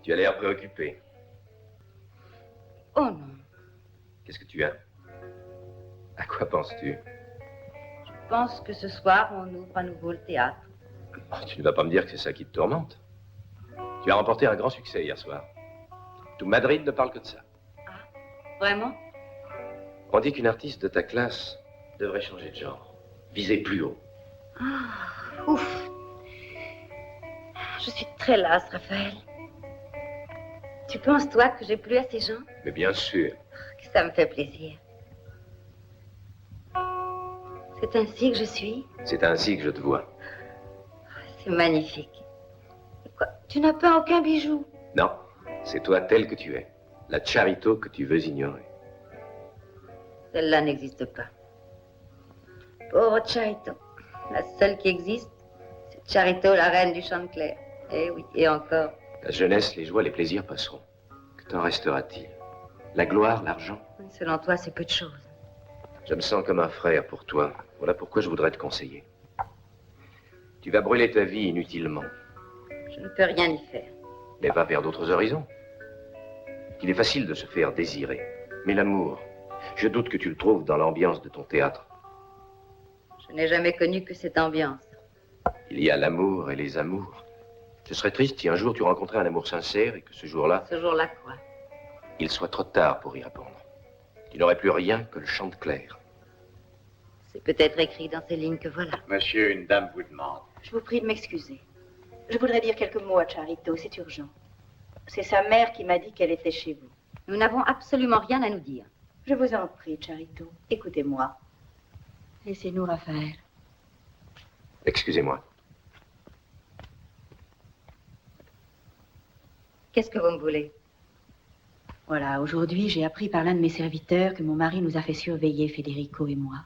Tu as l'air préoccupé. Oh non. Qu'est-ce que tu as? À quoi penses-tu? Je pense que ce soir, on ouvre à nouveau le théâtre. Oh, tu ne vas pas me dire que c'est ça qui te tourmente. Tu as remporté un grand succès hier soir. Tout Madrid ne parle que de ça. Ah, vraiment? On dit qu'une artiste de ta classe devrait changer de genre. Viser plus haut. Ah, ouf. Je suis très lasse, Raphaël. Tu penses, toi, que j'ai plu à ces gens? Mais bien sûr. Que ça me fait plaisir. C'est ainsi que je suis? C'est ainsi que je te vois. C'est magnifique. Quoi? Tu n'as pas aucun bijou? Non, c'est toi tel que tu es. La Charito que tu veux ignorer. Celle-là n'existe pas. Pauvre Charito. La seule qui existe, c'est Charito, la reine du Chantecler. Eh oui, et encore. La jeunesse, les joies, les plaisirs passeront. Que t'en restera-t-il? La gloire, l'argent? Selon toi, c'est peu de choses. Je me sens comme un frère pour toi. Voilà pourquoi je voudrais te conseiller. Tu vas brûler ta vie inutilement. Je ne peux rien y faire. Mais va vers d'autres horizons. Il est facile de se faire désirer. Mais l'amour, je doute que tu le trouves dans l'ambiance de ton théâtre. Je n'ai jamais connu que cette ambiance. Il y a l'amour et les amours. Je serais triste si un jour tu rencontrais un amour sincère et que ce jour-là... Ce jour-là, quoi? Il soit trop tard pour y répondre. Il n'aurait plus rien que le Chantecler. C'est peut-être écrit dans ces lignes que voilà. Monsieur, une dame vous demande. Je vous prie de m'excuser. Je voudrais dire quelques mots à Charito, c'est urgent. C'est sa mère qui m'a dit qu'elle était chez vous. Nous n'avons absolument rien à nous dire. Je vous en prie, Charito, écoutez-moi. Laissez-nous, Raphaël. Excusez-moi. Qu'est-ce que vous me voulez? Voilà, aujourd'hui, j'ai appris par l'un de mes serviteurs que mon mari nous a fait surveiller, Federico et moi.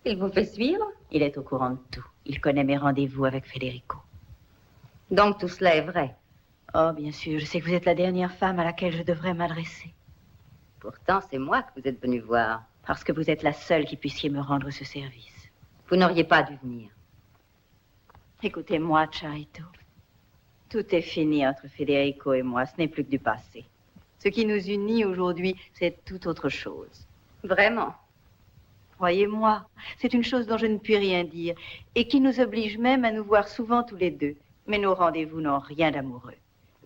Il vous fait suivre? Il est au courant de tout. Il connaît mes rendez-vous avec Federico. Donc tout cela est vrai? Oh, bien sûr, je sais que vous êtes la dernière femme à laquelle je devrais m'adresser. Pourtant, c'est moi que vous êtes venu voir. Parce que vous êtes la seule qui puissiez me rendre ce service. Vous n'auriez pas dû venir. Écoutez-moi, Charito. Tout est fini entre Federico et moi. Ce n'est plus que du passé. Ce qui nous unit aujourd'hui, c'est tout autre chose. Vraiment? Croyez-moi, c'est une chose dont je ne puis rien dire et qui nous oblige même à nous voir souvent tous les deux. Mais nos rendez-vous n'ont rien d'amoureux,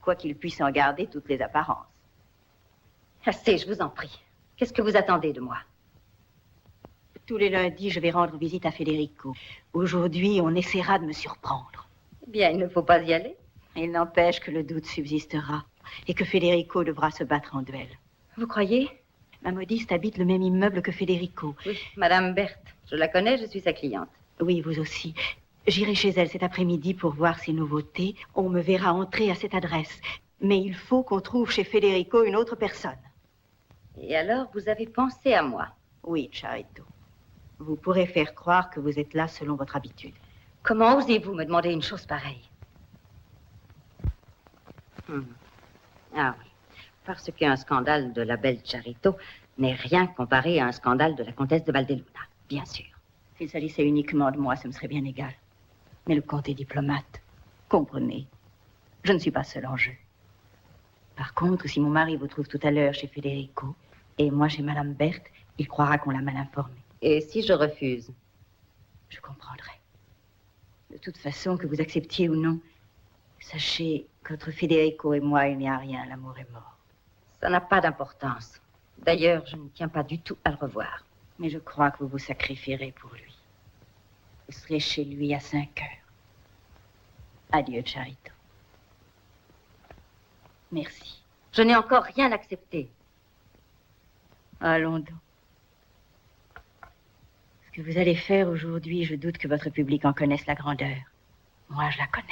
quoi qu'ils puissent en garder toutes les apparences. Assez, je vous en prie. Qu'est-ce que vous attendez de moi? Tous les lundis, je vais rendre visite à Federico. Aujourd'hui, on essaiera de me surprendre. Eh bien, il ne faut pas y aller. Il n'empêche que le doute subsistera et que Federico devra se battre en duel. Vous croyez? Ma modiste habite le même immeuble que Federico. Oui, Madame Berthe. Je la connais, je suis sa cliente. Oui, vous aussi. J'irai chez elle cet après-midi pour voir ses nouveautés. On me verra entrer à cette adresse. Mais il faut qu'on trouve chez Federico une autre personne. Et alors, vous avez pensé à moi? Oui, Charito. Vous pourrez faire croire que vous êtes là selon votre habitude. Comment osez-vous me demander une chose pareille? Ah oui, parce qu'un scandale de la belle Charito n'est rien comparé à un scandale de la comtesse de Valdeluna, bien sûr. S'il s'agissait uniquement de moi, ce me serait bien égal. Mais le comte est diplomate. Comprenez, je ne suis pas seule en jeu. Par contre, si mon mari vous trouve tout à l'heure chez Federico et moi chez Madame Berthe, il croira qu'on l'a mal informé. Et si je refuse? Je comprendrai. De toute façon, que vous acceptiez ou non, sachez qu'entre Federico et moi, il n'y a rien, l'amour est mort. Ça n'a pas d'importance. D'ailleurs, je ne tiens pas du tout à le revoir. Mais je crois que vous vous sacrifierez pour lui. Vous serez chez lui à 5 heures. Adieu, Charito. Merci. Je n'ai encore rien accepté. Allons donc. Ce que vous allez faire aujourd'hui, je doute que votre public en connaisse la grandeur. Moi, je la connais.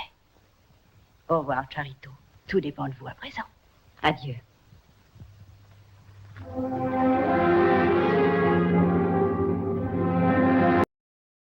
Au revoir, Charito. Tout dépend de vous à présent. Adieu.